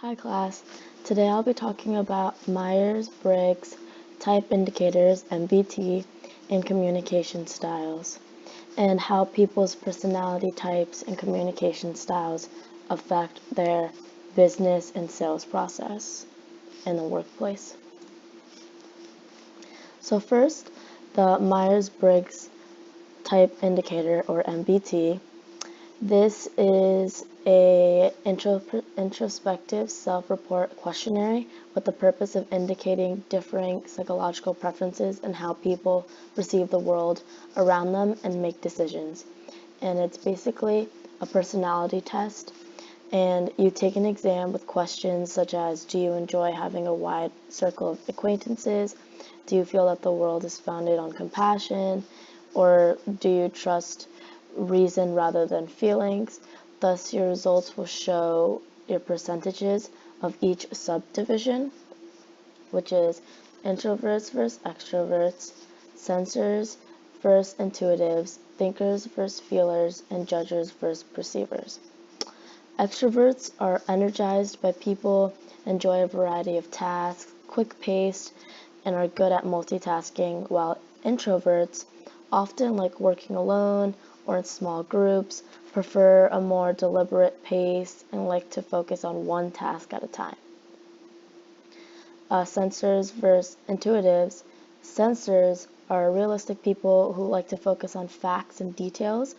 Hi class, today I'll be talking about Myers-Briggs type indicators, MBT, and communication styles, and how people's personality types and communication styles affect their business and sales process in the workplace. So first, the Myers-Briggs type indicator, or MBT. This is a introspective self-report questionnaire with the purpose of indicating differing psychological preferences and how people perceive the world around them and make decisions. And it's basically a personality test. And you take an exam with questions such as, do you enjoy having a wide circle of acquaintances? Do you feel that the world is founded on compassion? Or do you trust reason rather than feelings? Thus, your results will show your percentages of each subdivision, which is introverts versus extroverts, sensors versus intuitives, thinkers versus feelers, and judges versus perceivers. Extroverts are energized by people, enjoy a variety of tasks, quick-paced, and are good at multitasking, while introverts often like working alone or in small groups, prefer a more deliberate pace, and like to focus on one task at a time. Sensors versus intuitives. Sensors are realistic people who like to focus on facts and details.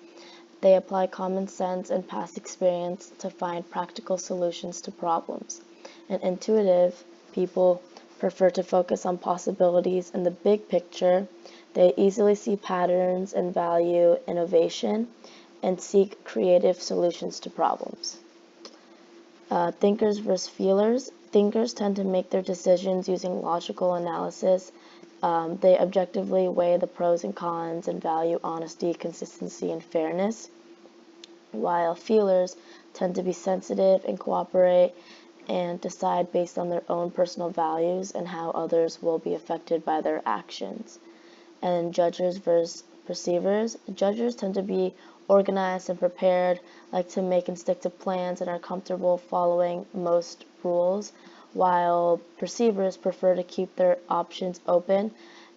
They apply common sense and past experience to find practical solutions to problems. And intuitive people prefer to focus on possibilities in the big picture. They easily see patterns and value innovation and seek creative solutions to problems. Thinkers versus feelers. Thinkers tend to make their decisions using logical analysis. They objectively weigh the pros and cons and value honesty, consistency, and fairness, while feelers tend to be sensitive and cooperate and decide based on their own personal values and how others will be affected by their actions. And judges versus perceivers. Judges tend to be organized and prepared, like to make and stick to plans, and are comfortable following most rules, while perceivers prefer to keep their options open,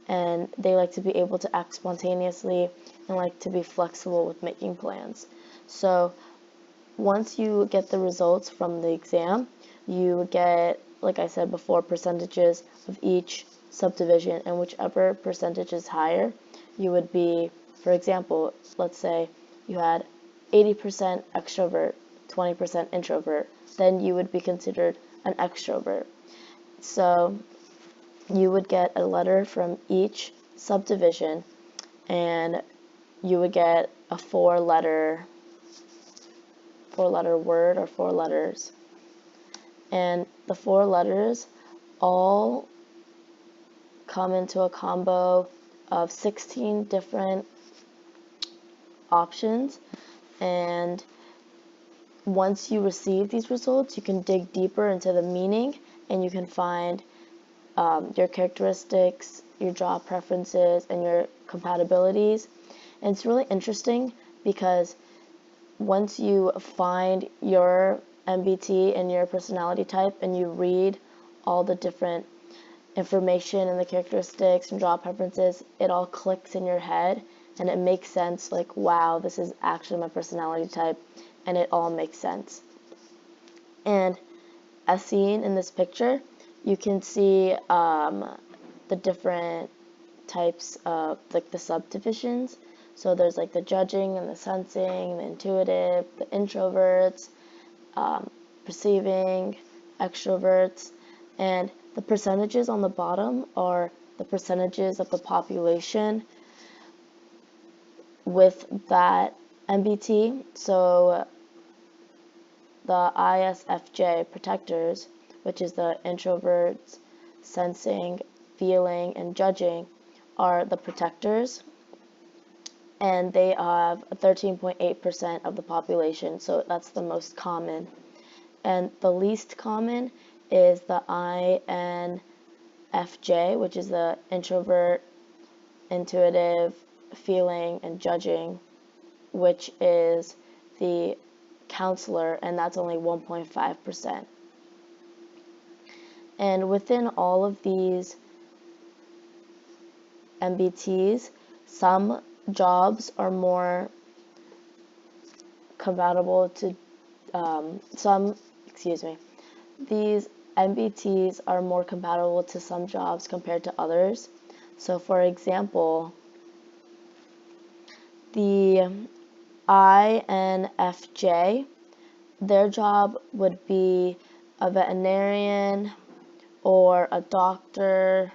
and they like to be able to act spontaneously and like to be flexible with making plans. So once you get the results from the exam, you get, like I said before, percentages of each subdivision, and whichever percentage is higher, you would be, for example, let's say you had 80% extrovert, 20% introvert, then you would be considered an extrovert. So you would get a letter from each subdivision, and you would get a four-letter word or 4 letters. And the 4 letters all come into a combo of 16 different options, and once you receive these results, you can dig deeper into the meaning, and you can find your characteristics, your job preferences, and your compatibilities. And it's really interesting because once you find your MBT and your personality type and you read all the different information and the characteristics and job preferences, it all clicks in your head and it makes sense, like, wow, this is actually my personality type, and it all makes sense. And as seen in this picture, you can see the different types of like the subdivisions. So there's like the judging and the sensing, the intuitive, the introverts, perceiving, extroverts, and the percentages on the bottom are the percentages of the population with that MBT. So the ISFJ protectors, which is the introverts, sensing, feeling, and judging, are the protectors, and they have 13.8% of the population, so that's the most common. And the least common is the INFJ, which is the introvert, intuitive, feeling, and judging, which is the counselor, and that's only 1.5%. And within all of these MBTs, some jobs are more compatible to these MBTs are more compatible to some jobs compared to others. So for example, the INFJ, their job would be a veterinarian or a doctor,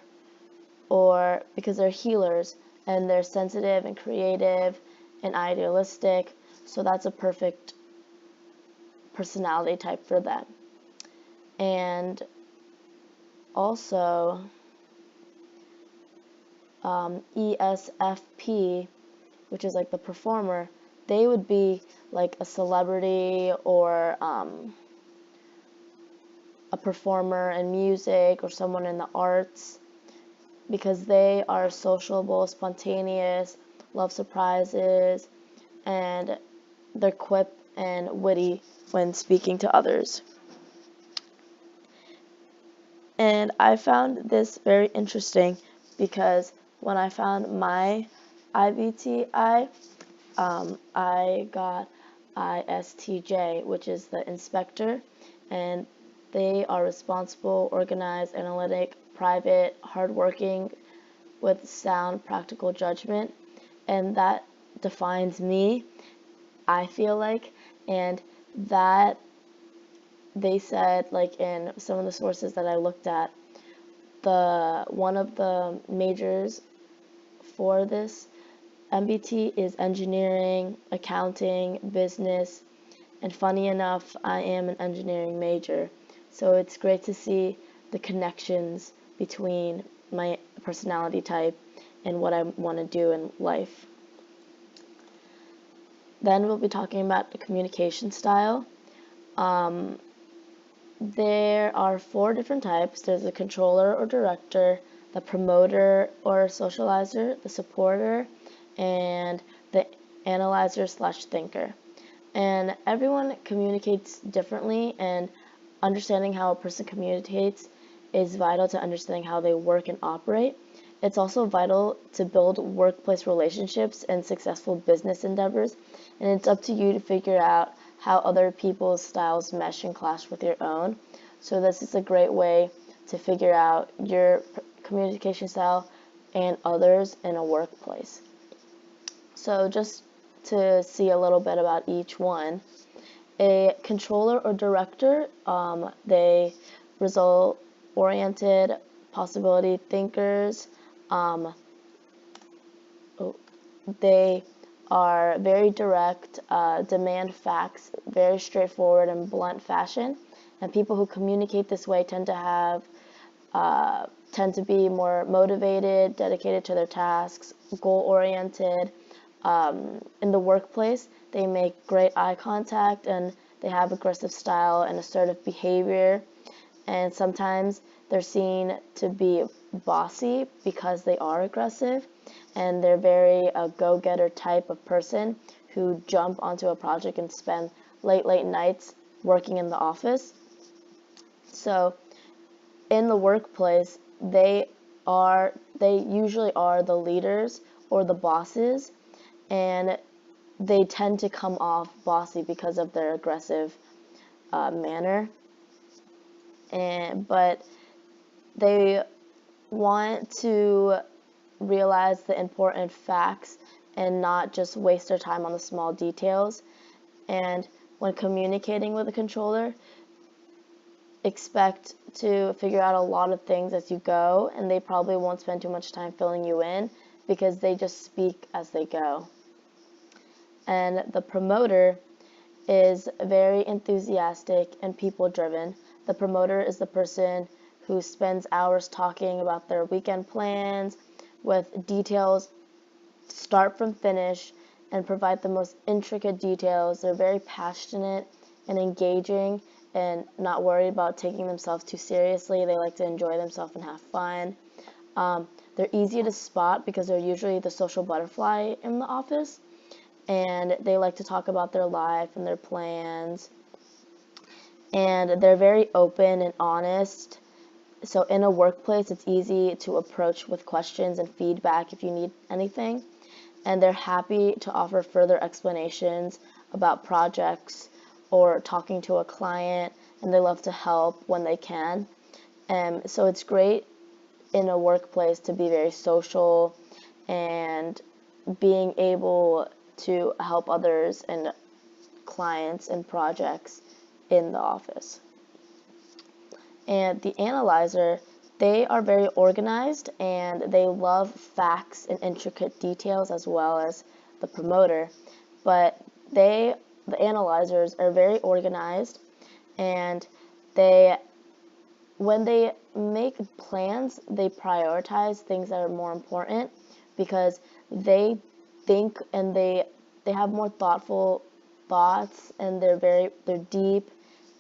or because they're healers and they're sensitive and creative and idealistic, so that's a perfect personality type for them. And also ESFP, which is like the performer, they would be like a celebrity or a performer in music or someone in the arts, because they are sociable, spontaneous, love surprises, and they're quip and witty when speaking to others. And I found this very interesting because when I found my IBTI, I got ISTJ, which is the inspector, and they are responsible, organized, analytic, private, hardworking, with sound, practical judgment, and that defines me, I feel like, and that they said, like in some of the sources that I looked at, one of the majors for this MBT is engineering, accounting, business, and funny enough, I am an engineering major, so it's great to see the connections between my personality type and what I want to do in life. Then we'll be talking about the communication style. There are 4 different types. There's the controller or director, the promoter or socializer, the supporter, and the analyzer/thinker. And everyone communicates differently, and understanding how a person communicates is vital to understanding how they work and operate. It's also vital to build workplace relationships and successful business endeavors, and it's up to you to figure out how other people's styles mesh and clash with your own. So this is a great way to figure out your communication style and others in a workplace. So just to see a little bit about each one, a controller or director, they result-oriented, possibility thinkers. They are very direct, demand facts, very straightforward and blunt fashion. And people who communicate this way tend to be more motivated, dedicated to their tasks, goal-oriented. In the workplace, they make great eye contact and they have aggressive style and assertive behavior. And sometimes they're seen to be bossy because they are aggressive, and they're very a go-getter type of person who jump onto a project and spend late nights working in the office. So in the workplace, they usually are the leaders or the bosses, and they tend to come off bossy because of their aggressive manner. But they want to realize the important facts and not just waste their time on the small details. And when communicating with a controller, expect to figure out a lot of things as you go, and they probably won't spend too much time filling you in because they just speak as they go. And the promoter is very enthusiastic and people-driven. The promoter is the person who spends hours talking about their weekend plans with details, start from finish, and provide the most intricate details. They're very passionate and engaging and not worried about taking themselves too seriously. They like to enjoy themselves and have fun. They're easy to spot because they're usually the social butterfly in the office, and they like to talk about their life and their plans. And they're very open and honest, So in a workplace, it's easy to approach with questions and feedback if you need anything, and they're happy to offer further explanations about projects or talking to a client, and they love to help when they can. So it's great in a workplace to be very social and being able to help others and clients and projects in the office. And the analyzer, they are very organized and they love facts and intricate details as well as the promoter. But the analyzers are very organized, and when they make plans, they prioritize things that are more important because they think and they have more thoughtful thoughts, and they're deep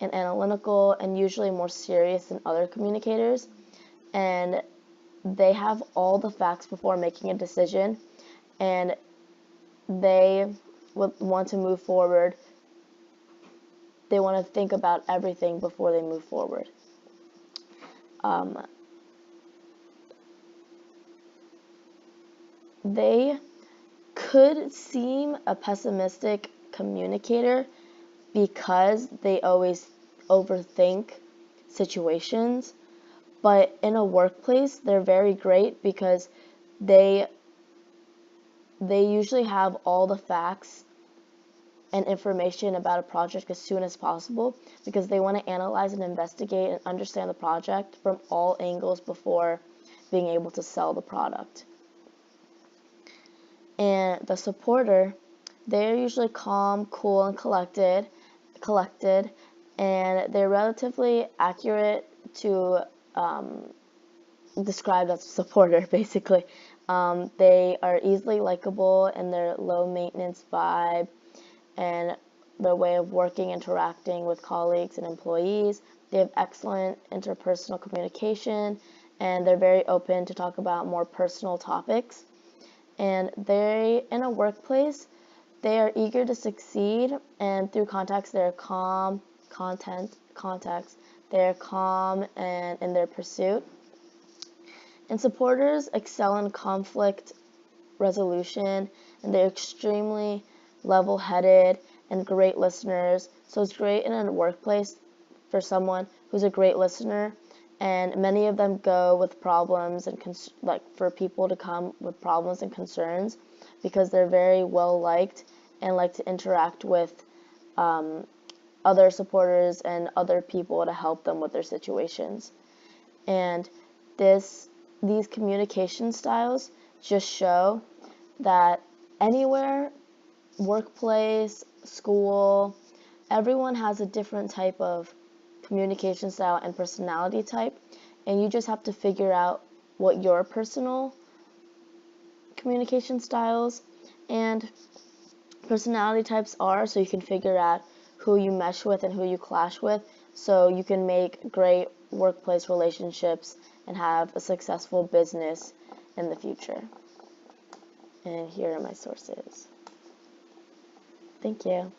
and analytical and usually more serious than other communicators, and they have all the facts before making a decision, and they would want to move forward. They want to think about everything before they move forward. They could seem a pessimistic communicator because they always overthink situations, but in a workplace, they're very great because they usually have all the facts and information about a project as soon as possible because they want to analyze and investigate and understand the project from all angles before being able to sell the product. And the supporter, they're usually calm, cool, and collected, and they're relatively accurate to described as a supporter, basically. They are easily likable in their low maintenance vibe and their way of working, interacting with colleagues and employees. They have excellent interpersonal communication, and they're very open to talk about more personal topics. And in a workplace, they are eager to succeed, and through contacts, they're calm, they're calm and in their pursuit. And supporters excel in conflict resolution, and they're extremely level-headed and great listeners. So it's great in a workplace for someone who's a great listener, and many of them go with problems and for people to come with problems and concerns because they're very well liked and like to interact with other supporters and other people to help them with their situations. And these communication styles just show that anywhere, workplace, school, everyone has a different type of communication style and personality type, and you just have to figure out what your personal communication styles and personality types are, so you can figure out who you mesh with and who you clash with, so you can make great workplace relationships and have a successful business in the future. And here are my sources. Thank you.